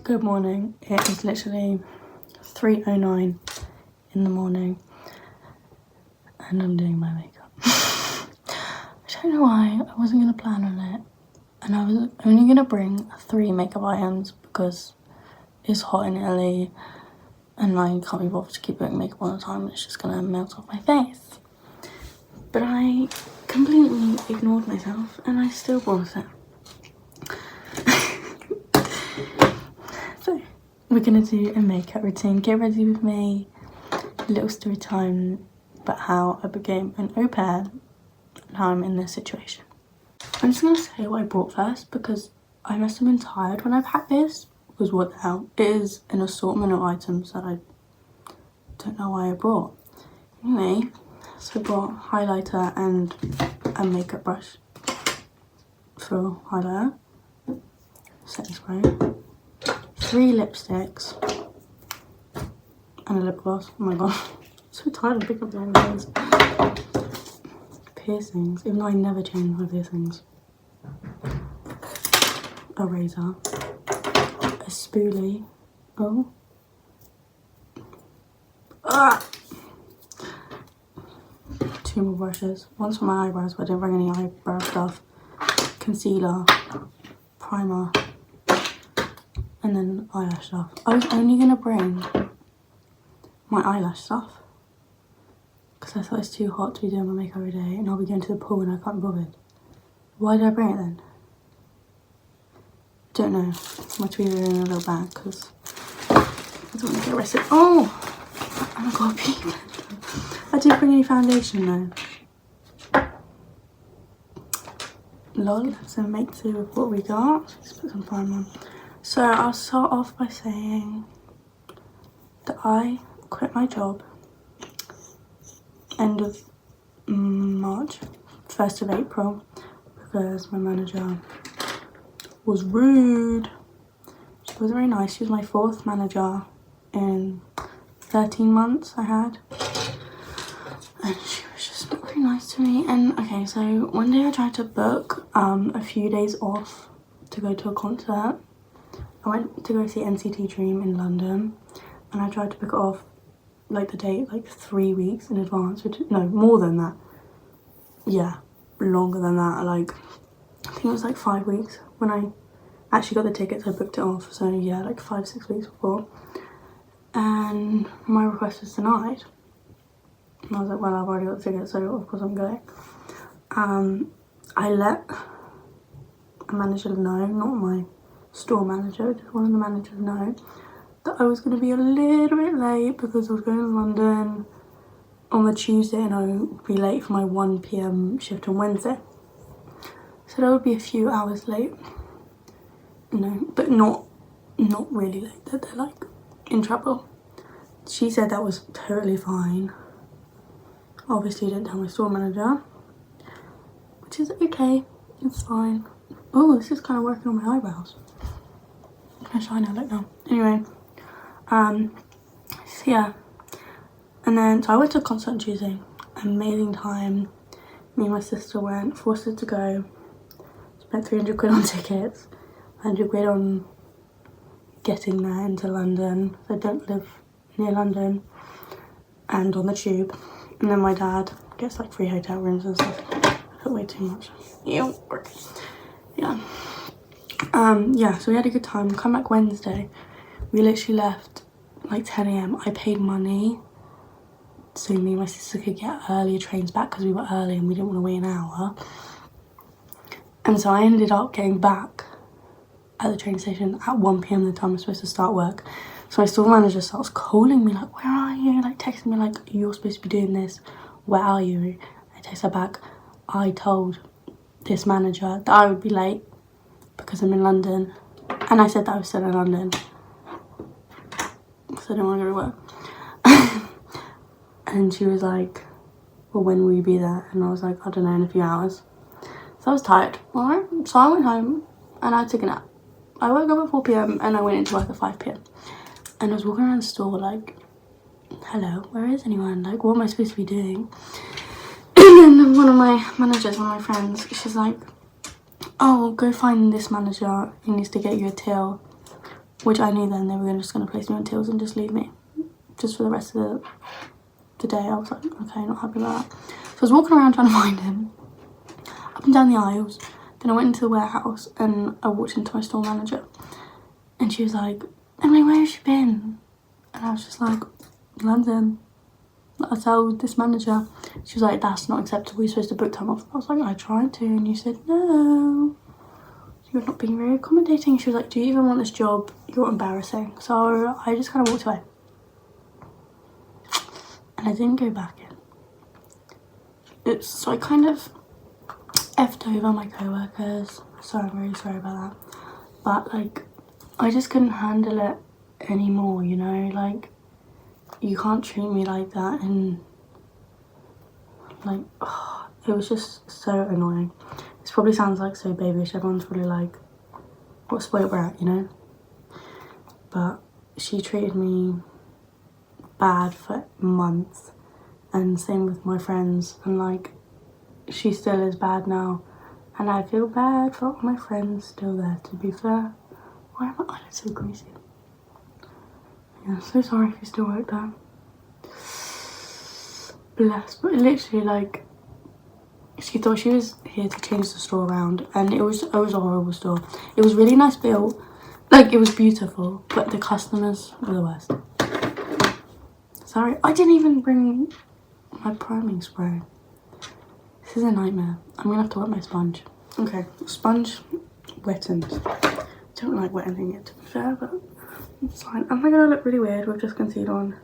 Good morning. It is literally 3:09 in the morning and I'm doing my makeup. I don't know why I wasn't going to plan on it, and I was only going to bring 3 makeup items because it's hot in Italy and I can't be bothered to keep putting makeup all the time. It's just going to melt off my face. But I completely ignored myself and I still bought it. So we're going to do a makeup routine. Get ready with me. A little story time about how I became an au pair and how I'm in this situation. I'm just going to say what I bought first because I must have been tired when I packed this. Because what the hell? It is an assortment of items that I don't know why I brought. Anyway, so I brought highlighter and a makeup brush for highlighter, setting spray, 3 lipsticks and a lip gloss. Oh my god, I'm so tired of picking up the wrong things. Piercings, even though I never change my piercings. A razor, a spoolie. Oh. Ah! 2 more brushes. One's for my eyebrows, but I didn't bring any eyebrow stuff. Concealer, primer, and then eyelash stuff. I was only gonna bring my eyelash stuff because I thought it's too hot to be doing my makeup every day and I'll be going to the pool and I can't be bothered. Why did I bring it then? Don't know. My tweezers are in a little bag because I don't want to get arrested. Oh my god, people. I didn't bring any foundation though. Lol. So make do with what we got. Let's put some primer on. So I'll start off by saying that I quit my job end of March, 1st of April, because my manager was rude. She was very nice. She was my 4th manager in 13 months I had. And she was just not very nice to me. And okay, so one day I tried to book a few days off to go to a concert. I went to go see NCT Dream in London and I tried to book it off like the date like 3 weeks in advance, which no, more than that. Yeah, longer than that. Like I think it was like 5 weeks when I actually got the tickets. I booked it off, so yeah, like 5-6 weeks before, and my request was denied. And I was like, well, I've already got the ticket, so of course I'm going. I let a manager know, not my store manager, just one of the managers know that I was going to be a little bit late because I was going to London on the Tuesday and I would be late for my 1 PM shift on Wednesday. So that would be a few hours late, you know, but not really late, that they're like in trouble. She said that was totally fine. Obviously didn't tell my store manager, which is okay, it's fine. Oh, this is kind of working on my eyebrows. I'm gonna shine it like now. Anyway, so yeah, and then so I went to a concert on Tuesday. Amazing time. Me and my sister went, forced her to go. Spent 300 quid on tickets, 100 quid on getting there into London. I don't live near London, and on the tube. And then my dad gets like free hotel rooms and stuff. I put way too much. Yeah. Yeah, so we had a good time. Come back Wednesday. We literally left like 10 AM. I paid money so me and my sister could get earlier trains back because we were early and we didn't want to wait an hour. And so I ended up getting back at the train station at 1 PM, the time I was supposed to start work. So my store manager starts calling me like, where are you? Like texting me like, you're supposed to be doing this. Where are you? I text her back, I told this manager that I would be late because I'm in London. And I said that I was still in London. So I didn't want to go to work. And she was like, well, when will you be there? And I was like, I don't know, in a few hours. So I was tired. Alright, so I went home and I took a nap. I woke up at 4 PM and I went into work at 5 PM. And I was walking around the store like, hello, where is anyone? Like, what am I supposed to be doing? And then one of my managers, one of my friends, she's like, oh, go find this manager. He needs to get you a till. which I knew then they were just going to place me on tills and just leave me just for the rest of the day. I was like, okay, not happy about that. So I was walking around trying to find him, up and down the aisles. Then I went into the warehouse and I walked into my store manager and she was like, Emily, where have you been? And I was just like, London. I told this manager. She was like, that's not acceptable, you're supposed to book time off. I was like, I tried to, and you said no, you're not being very accommodating. She was like, do you even want this job? You're embarrassing. So I just kind of walked away and I didn't go back in. So I kind of effed over my co-workers, so I'm really sorry about that, but like I just couldn't handle it anymore, you know, like you can't treat me like that. And like, oh, it was just so annoying. This probably sounds like so babyish, everyone's probably like, what spoiled brat, you know, but she treated me bad for months, and same with my friends, and like she still is bad now, and I feel bad for all my friends still there, to be fair. Why are my eyelids so greasy? Yeah, so sorry if you still work there. Bless, but literally like, she thought she was here to change the store around, and it was a horrible store. It was really nice built, like it was beautiful, but the customers were the worst. Sorry, I didn't even bring my priming spray. This is a nightmare. I'm gonna have to wet my sponge. Okay, sponge wettened. Don't like wetting it, to be fair, but it's fine. Am I gonna look really weird with just concealer on?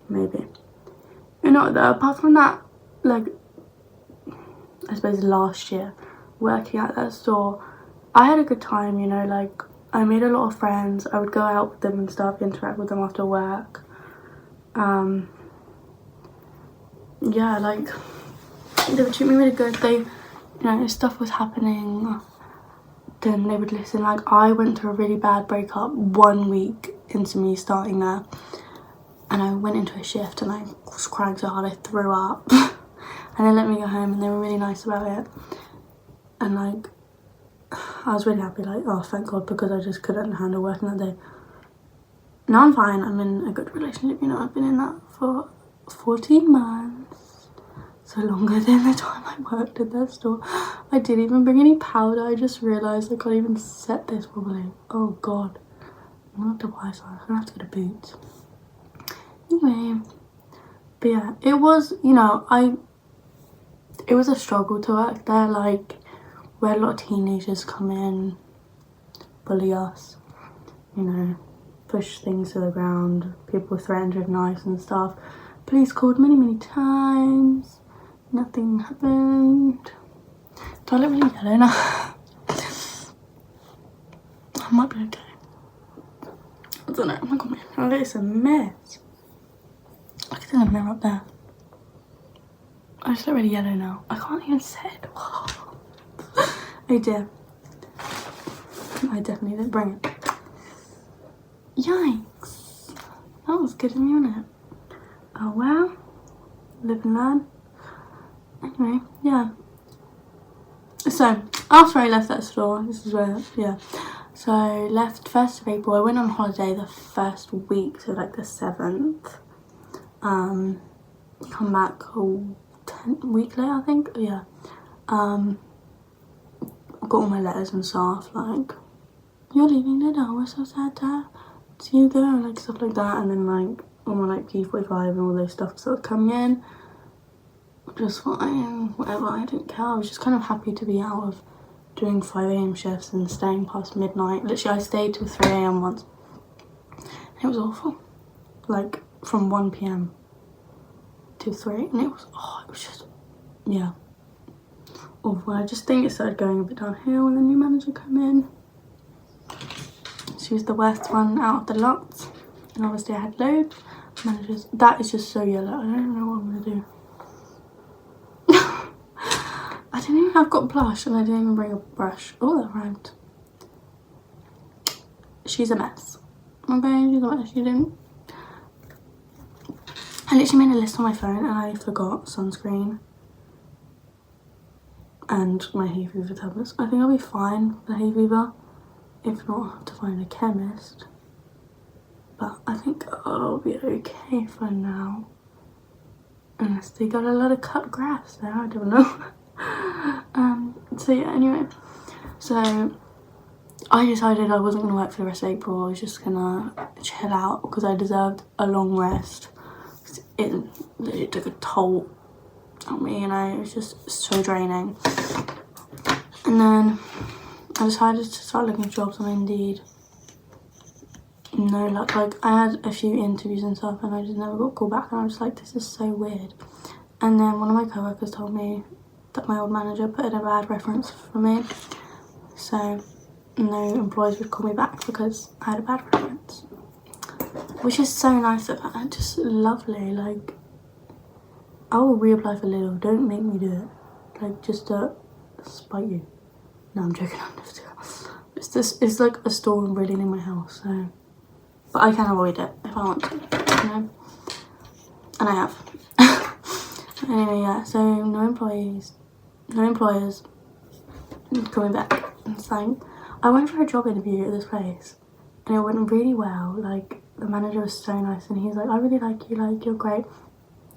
Maybe. You know, though, apart from that, like, I suppose last year, working at that store, I had a good time, you know, like, I made a lot of friends. I would go out with them and stuff, interact with them after work. Yeah, like, they would treat me really good. They, you know, if stuff was happening, then they would listen. Like, I went through a really bad breakup 1 week into me starting there, and I went into a shift and I was crying so hard I threw up. And they let me go home, and they were really nice about it. And like, I was really happy, like, oh thank God, because I just couldn't handle working that day. Now I'm fine, I'm in a good relationship, you know, I've been in that for 14 months. So longer than the time I worked at that store. I didn't even bring any powder. I just realised I can't even set this properly. Oh God. I'm gonna have to buy some. I'm gonna have to get a boot. Anyway. But yeah, it was, you know, it was a struggle to work there. Like, we had a lot of teenagers come in, bully us, you know, push things to the ground. People threatened with knives and stuff. Police called many times. Nothing happened. Do I look really yellow now? I might be okay. I don't know. Oh my God, my hair is a mess. I can see the mirror up there. I just look really yellow now. I can't even set it. Oh dear. I definitely didn't bring it. Yikes. That was good of me, wasn't it? Oh well. Live and learn. Anyway, yeah. So, after I left that store, this is where, yeah. So, I left 1st of April. I went on holiday the first week, so like the 7th. Come back a week later, I think. Yeah. Got all my letters and stuff, like, you're leaving now, we're so sad to see you go, and like stuff like that. And then like all my like P45 and all those stuff started coming in. Just fine, whatever, I didn't care. I was just kind of happy to be out of doing 5 AM shifts and staying past midnight. Literally, I stayed till 3 AM once. And it was awful. Like, from 1 PM to 3, and it was just, yeah, awful. I just think it started going a bit downhill when the new manager came in. She was the worst one out of the lot, and obviously I had loads of managers. That is just so yellow. I don't even know what I'm gonna do. I've got blush and I didn't even bring a brush. Oh, that rhymed. She's a mess. Okay, she's a mess. She didn't. I literally made a list on my phone and I forgot sunscreen and my hay fever tablets. I think I'll be fine with the hay fever. if not, I'll have to find a chemist. But I think I'll be okay for now. Unless they got a lot of cut grass there, I don't know. So yeah, anyway. So I decided I wasn't going to work for the rest of April. I was just going to chill out because I deserved a long rest. It took a toll on me, you know, it was just so draining. And then I decided to start looking for jobs on Indeed. No luck. Like, I had a few interviews and stuff and I just never got called back, and I was like, this is so weird. And then one of my co-workers told me that my old manager put in a bad reference for me, so no employers would call me back because I had a bad reference, which is so nice of her. Just lovely. Like, I will reapply for Lidl. Don't make me do it. Like, just to spite you. No, I'm joking. I'm never doing it. It's like a store really near my house, so, but I can avoid it if I want to, you know, and I have. Anyway, yeah. So no employers coming back. It's like, I went for a job interview at this place and it went really well. Like, the manager was so nice and he's like, I really like you, like, you're great.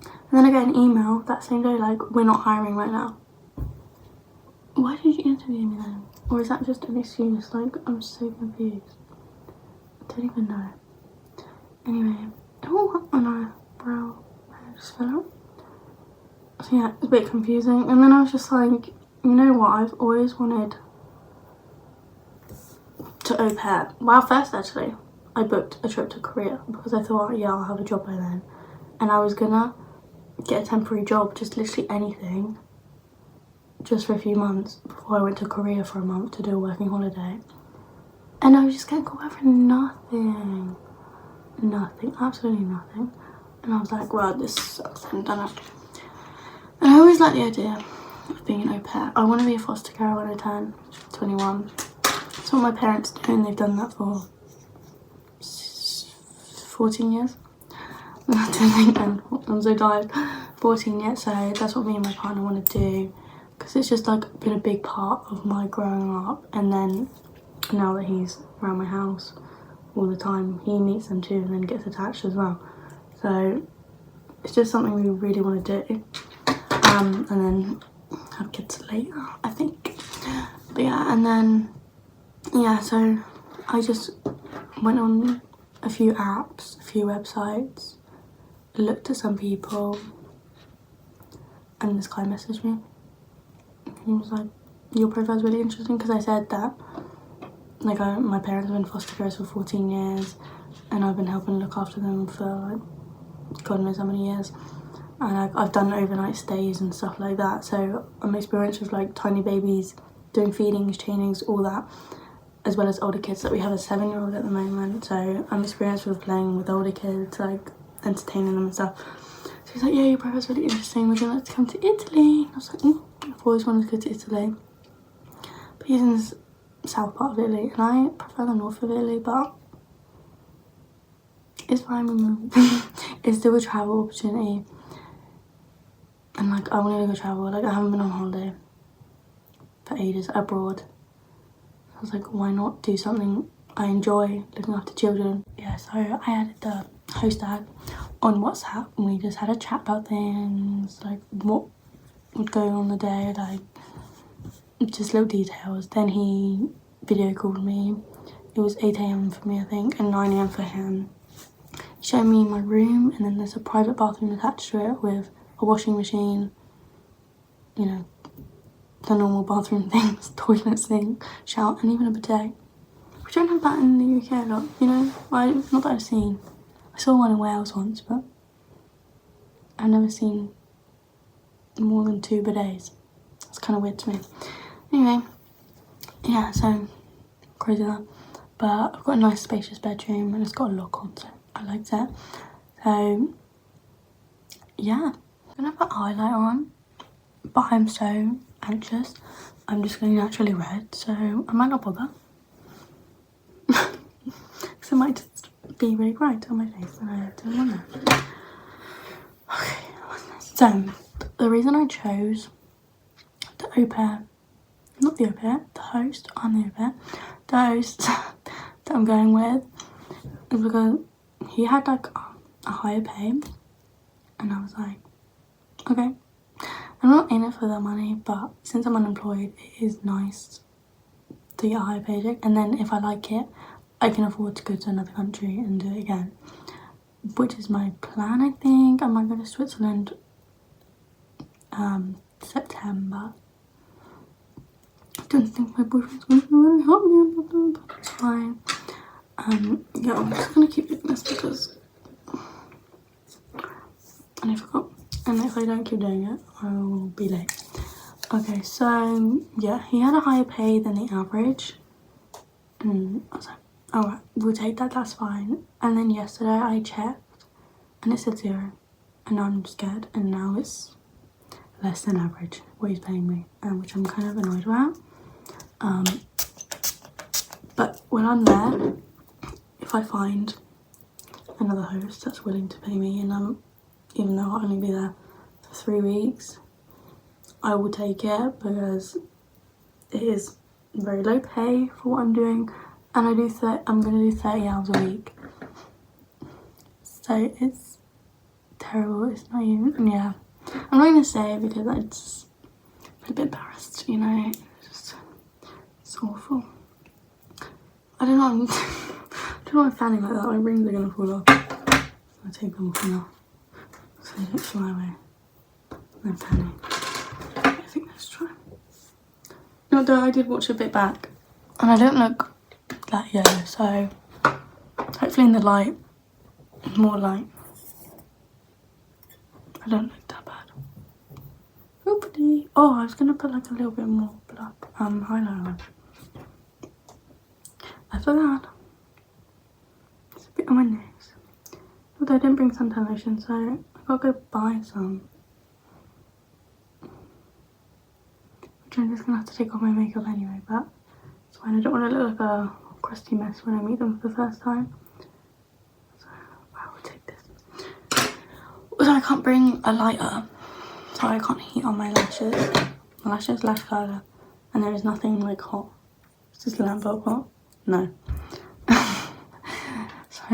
And then I get an email that same day like, we're not hiring right now. Why did you interview me then? Or is that just an excuse? Like, I'm so confused. I don't even know. Anyway, oh, my brow just fell out. So yeah, it's a bit confusing. And then I was just like, you know what, I've always wanted to au pair. Well, first actually, I booked a trip to Korea because I thought, yeah, I'll have a job by then. And I was gonna get a temporary job, just literally anything, just for a few months before I went to Korea for a month to do a working holiday. And I was just getting called back for nothing. Nothing, absolutely nothing. And I was like, well, this sucks, I'm done. And I always like the idea of being an au pair. I want to be a foster carer when I turn 21. That's what my parents do, and they've done that for 14 years. I don't think, and I'm so tired. 14 years, so that's what me and my partner want to do, because it's just like been a big part of my growing up. And then now that he's around my house all the time, he meets them too and then gets attached as well. So it's just something we really want to do. And then have kids later, I think. But yeah, and then, yeah, so I just went on a few apps, a few websites, looked at some people, and this guy messaged me. He was like, your profile's really interesting, because I said that, like, my parents have been foster carers for 14 years, and I've been helping look after them for, like, God knows how many years. And I've done overnight stays and stuff like that, so I'm experienced with like tiny babies, doing feedings, chainings, all that, as well as older kids. That we have a 7-year-old at the moment, so I'm experienced with playing with older kids, like entertaining them and stuff. So he's like, yeah, your profile's really interesting, would you like to come to Italy? And I was like, I've always wanted to go to Italy, but he's in the south part of Italy and I prefer the north of Italy, but it's fine. It's still a travel opportunity. And like, I wanted to go travel. Like, I haven't been on holiday for ages abroad. I was like, why not do something I enjoy, looking after children? Yeah, so I added the host ad on WhatsApp and we just had a chat about things, like what would go on the day, like just little details. Then he video called me. It was 8 AM for me, I think, and 9 AM for him. He showed me my room, and then there's a private bathroom attached to it with a washing machine, you know, the normal bathroom things, toilet, sink, shower, and even a bidet. We don't have that in the UK a lot, you know, not that I've seen. I saw one in Wales once, but I've never seen more than 2 bidets. It's kind of weird to me. Anyway, yeah, so crazy that. But I've got a nice spacious bedroom and it's got a lock on, so I liked it. So yeah, I'm gonna put highlight on, but I'm so anxious. I'm just going naturally red, so I might not bother. Because it might just be really bright on my face and I don't want that. Okay, so the reason I chose the au pair not the au pair, the host, I'm the au pair, the host that I'm going with, is because he had like a higher pay, and I was like, okay, I'm not in it for the money, but since I'm unemployed, it is nice to get a higher paycheck, and then if I like it, I can afford to go to another country and do it again, which is my plan. I think I might go to Switzerland September. I don't think my boyfriend's going to really help me about that, but it's fine. Yeah, I'm just gonna keep doing this because and I forgot, and if I don't keep doing it, I will be late. Okay, so yeah, he had a higher pay than the average, and I was like, alright, we'll take that, that's fine. And then yesterday I checked and it said 0, and now I'm scared, and now it's less than average what he's paying me, which I'm kind of annoyed about. But when I'm there, if I find another host that's willing to pay me, and even though I'll only be there for 3 weeks, I will take it because it is very low pay for what I'm doing, and I'm going to do 30 hours a week. So it's terrible. It's not even, yeah. I'm not going to say it because I just feel a bit embarrassed, you know. It's awful. I don't know. I don't know why I'm fanning like that. My rings are going to fall off. So I take them off now so they don't fly away. I'm fanning. I think let's try. No, though I did watch a bit back, and I don't look that yellow, so hopefully in the light, more light, I don't look that bad. Hopefully. Oh, I was gonna put like a little bit more black highlighter. I forgot. It's a bit on my nose. Although I didn't bring suntan lotion, so I gotta go buy some. Which I'm just gonna have to take off my makeup anyway, but it's fine. I don't want to look like a crusty mess when I meet them for the first time. So I will take this. Also, I can't bring a lighter, so I can't heat on my lashes. My lashes lash curler, and there is nothing like hot. Is this lamp bulb hot? No. So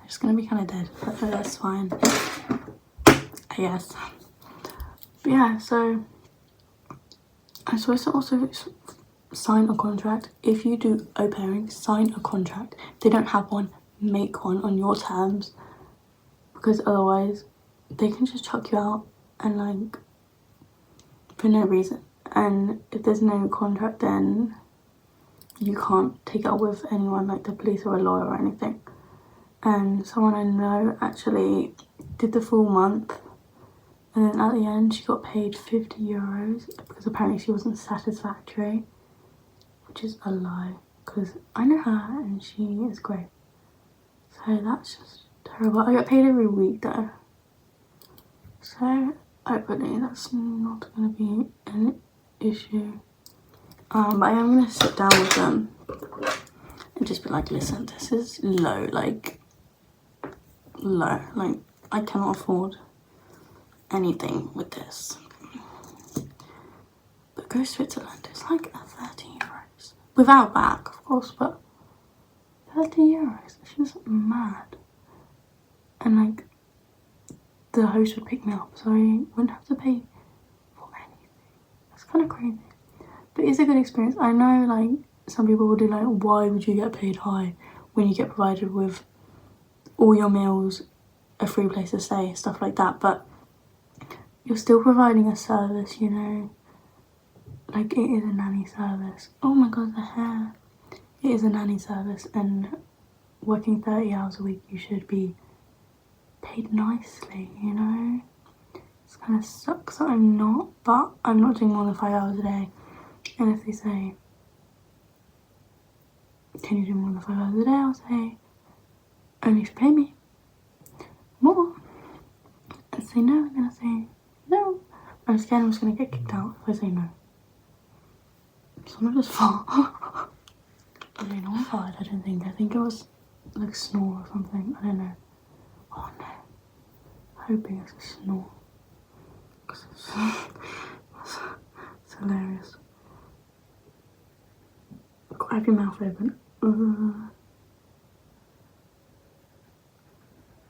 it's gonna be kind of dead, but that's fine, I guess. But yeah, so I'm supposed to also sign a contract. If you do au pairing, sign a contract. If they don't have one, make one on your terms, because otherwise they can just chuck you out and like for no reason. And if there's no contract, then you can't take it up with anyone like the police or a lawyer or anything. And someone I know actually did the full month, and then at the end she got paid €50 because apparently she wasn't satisfactory, which is a lie because I know her and she is great. So that's just terrible. I get paid every week though, so hopefully that's not going to be an issue. But I am going to sit down with them and just be like, listen, this is low, like I cannot afford anything with this. But go to Switzerland, it's like €30. Without back, of course, but €30, it's just mad. And like, the host would pick me up, so I wouldn't have to pay for anything. That's kind of crazy. But it's a good experience. I know like some people will do like, why would you get paid high when you get provided with all your meals, a free place to stay, stuff like that, but you're still providing a service, you know, like it is a nanny service. Oh my god, the hair. It is a nanny service, and working 30 hours a week, you should be paid nicely, you know. It kind of sucks that I'm not, but I'm not doing more than 5 hours a day, and if they say, can you do more than 5 hours a day, I'll say, only if you pay me more. And say no, I'm gonna say no. I'm scared I'm just gonna get kicked out if I say no. Someone just fart. I don't know what farted, I don't think. I think it was like snore or something. I don't know. Oh no. Hoping it's a snore. Because it's hilarious. Have your mouth open.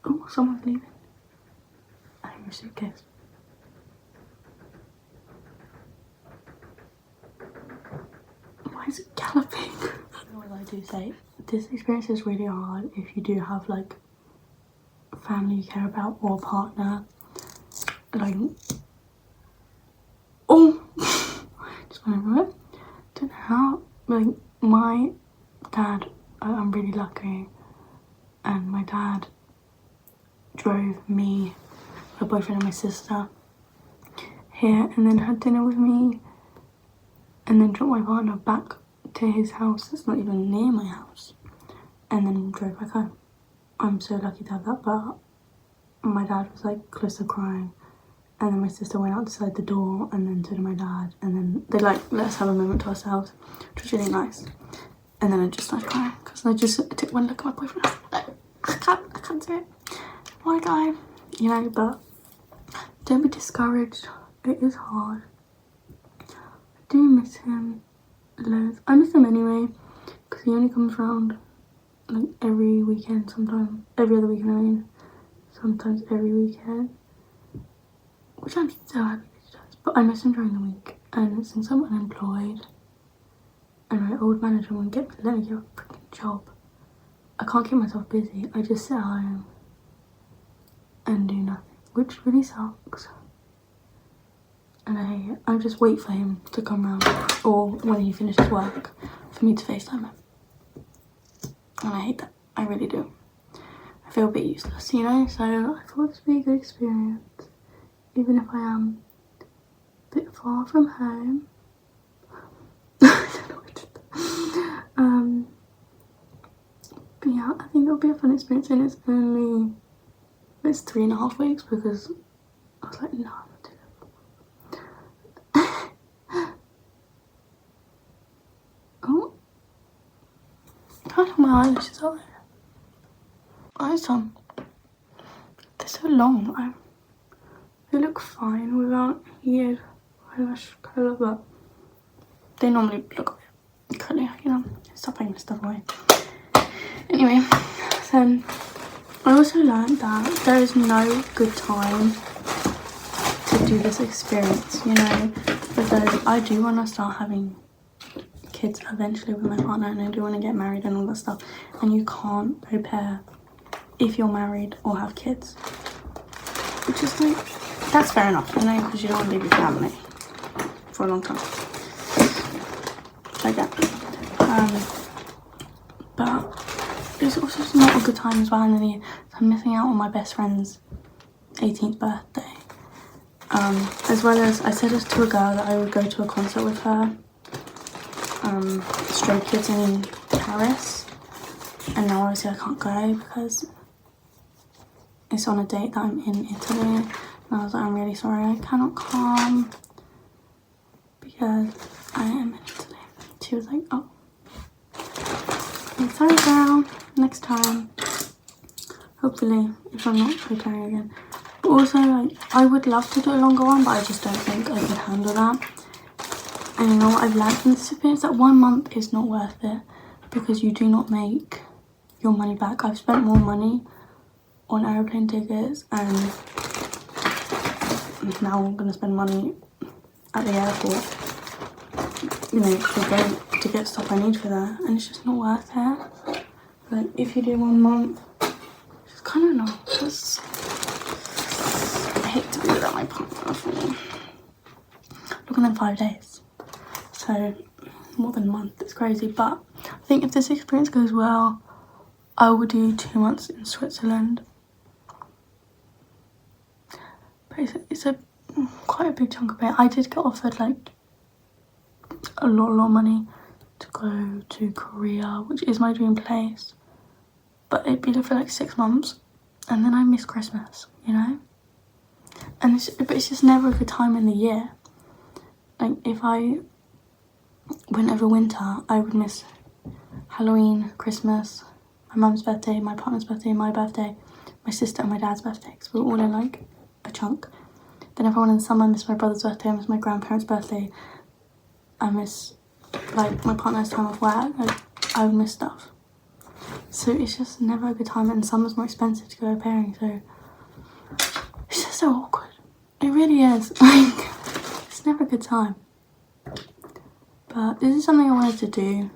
Oh, someone's leaving. I have your suitcase. Why is it galloping? What I do say, this experience is really hard if you do have like family you care about or a partner. Like, oh, just went over it. Don't know how. Like, my dad, I'm really lucky, and my dad drove me, my boyfriend and my sister here, and then had dinner with me, and then dropped my partner back to his house that's not even near my house, and then drove back home. I'm so lucky to have that. But my dad was like close to crying, and then my sister went outside the door, and then so did my dad, and then they like let us have a moment to ourselves, which was really nice. And then I just started crying because I just took one look at my boyfriend. I can't do it. My guy, you know. But don't be discouraged. It is hard. I do miss him loads. I miss him anyway because he only comes around like every weekend, sometimes every other weekend. I mean, sometimes every weekend, which I'm so happy that he does. But I miss him during the week, and since I'm unemployed and my old manager won't let me get a freaking job, I can't keep myself busy. I just sit at home and do nothing, which really sucks. And I hate it. I just wait for him to come round, or when he finishes work, for me to FaceTime him. And I hate that. I really do. I feel a bit useless, you know? So I thought this would be a good experience, even if I am a bit far from home. I don't know what to do. But yeah, I think it'll be a fun experience, and it's 3.5 weeks because I was like, no, I'm not doing it. Oh, how long my eyelashes are there? Eyes on. They're so long. They look fine without here eyelash colour, but they normally look a bit curly, you know. Stop putting this stuff away. Anyway, so I also learned that there is no good time to do this experience, you know, because I do want to start having kids eventually with my partner, and I do want to get married and all that stuff, and you can't prepare if you're married or have kids, which is like, that's fair enough, you know, because you don't want to leave your family for a long time. I get it. But it's also just not a good time as well in the year. So I'm missing out on my best friend's 18th birthday. As well as I said to a girl that I would go to a concert with her, Stray Kids in Paris, and now obviously I can't go because it's on a date that I'm in Italy, and I was like, I'm really sorry, I cannot come because I am in Italy. She was like, oh, I'm sorry girl, next time, hopefully, if I'm not preparing again. But also, like, I would love to do a longer one, but I just don't think I could handle that. And you know what I've learned from this experience? That 1 month is not worth it because you do not make your money back. I've spent more money on aeroplane tickets, and now I'm going to spend money at the airport, you know, to get stuff I need for that, and it's just not worth it. Like, if you do 1 month, it's kind of not. Just, I hate to be without my partner for, look at them 5 days. So more than a month, it's crazy. But I think if this experience goes well, I will do 2 months in Switzerland. But it's a quite a big chunk of it. I did get offered like a lot of money to go to Korea, which is my dream place. But it'd be for like 6 months, and then I miss Christmas, you know? And it's just never a good time in the year. Like, if I went over winter, I would miss Halloween, Christmas, my mum's birthday, my partner's birthday, my birthday, my sister and my dad's birthday, because we're all in like a chunk. Then if I went in the summer, I miss my brother's birthday, I miss my grandparents' birthday, I miss like my partner's time off work, like I would miss stuff. So it's just never a good time, and summer's more expensive to go au pairing, so it's just so awkward. It really is. Like, it's never a good time. But this is something I wanted to do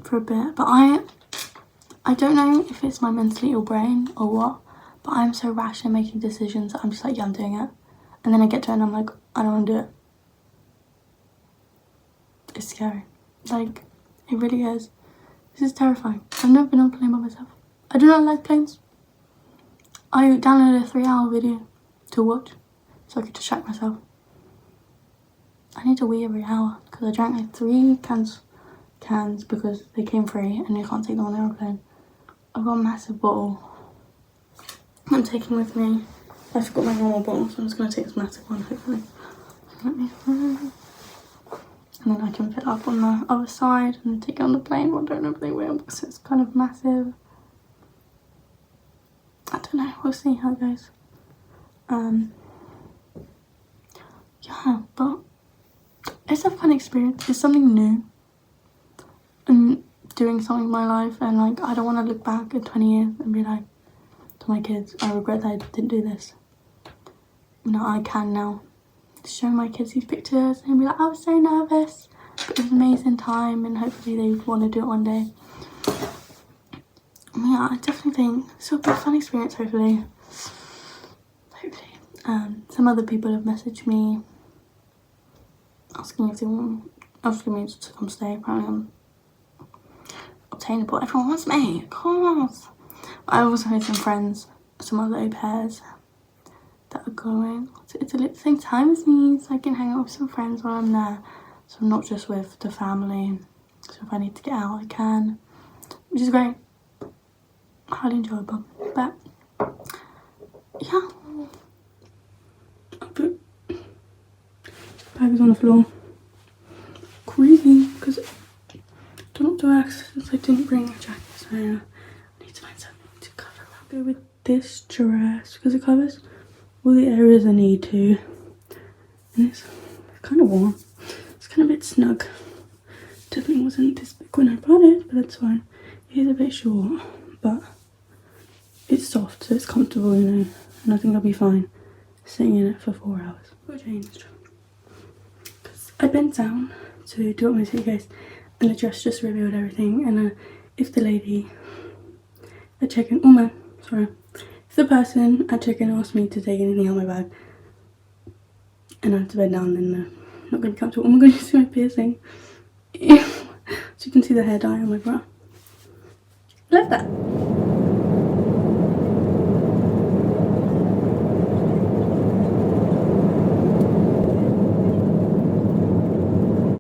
for a bit, but I don't know if it's my mentally ill brain or what, but I'm so rash in making decisions that I'm just like, yeah, I'm doing it. And then I get to it and I'm like, I don't want to do it. It's scary. Like, it really is. This is terrifying. I've never been on a plane by myself. I do not like planes. I downloaded a 3-hour video to watch so I could distract myself. I need to wee every hour because I drank like 3 cans because they came free and you can't take them on the aeroplane. I've got a massive bottle I'm taking with me. I forgot my normal bottle, so I'm just going to take this massive one, hopefully. And then I can fill up on the other side and take it on the plane. Well, I don't know if they will because it's kind of massive. I don't know, we'll see how it goes. Yeah, but it's a fun experience. It's something new. And doing something in my life, and like I don't want to look back in 20 years and be like to my kids, I regret that I didn't do this. No, I can now show my kids these pictures and be like, I was so nervous, but it was an amazing time, and hopefully they want to do it one day. Yeah, I definitely think this will be a fun experience, hopefully. Some other people have messaged me asking if they want, asking me to come stay. Apparently I'm obtainable. Everyone wants me, of course. I also have some friends, some other au pairs that are going to Italy at the same time as me, so I can hang out with some friends while I'm there. So I'm not just with the family. So if I need to get out, I can, which is great. Highly enjoyable. But yeah, bag is on the floor. Crazy, because I don't know what to ask since I didn't bring a jacket, so I need to find something to cover up. I'll go with this dress because it covers all the areas I need to, and it's kind of warm. It's kind of a bit snug. Definitely wasn't this big when I bought it, but that's fine. It is a bit short, but it's soft, so it's comfortable, you know, and I think I'll be fine sitting in it for 4 hours. I changed because I bent down to do up my suitcase, and the dress just revealed everything. And if the lady at check-in, oh man, sorry, if the person at check-in asked me to take anything out of my bag and I have to bend down, then not going to be comfortable. Oh my god, you see my piercing? So you can see the hair dye on my bra. Love that.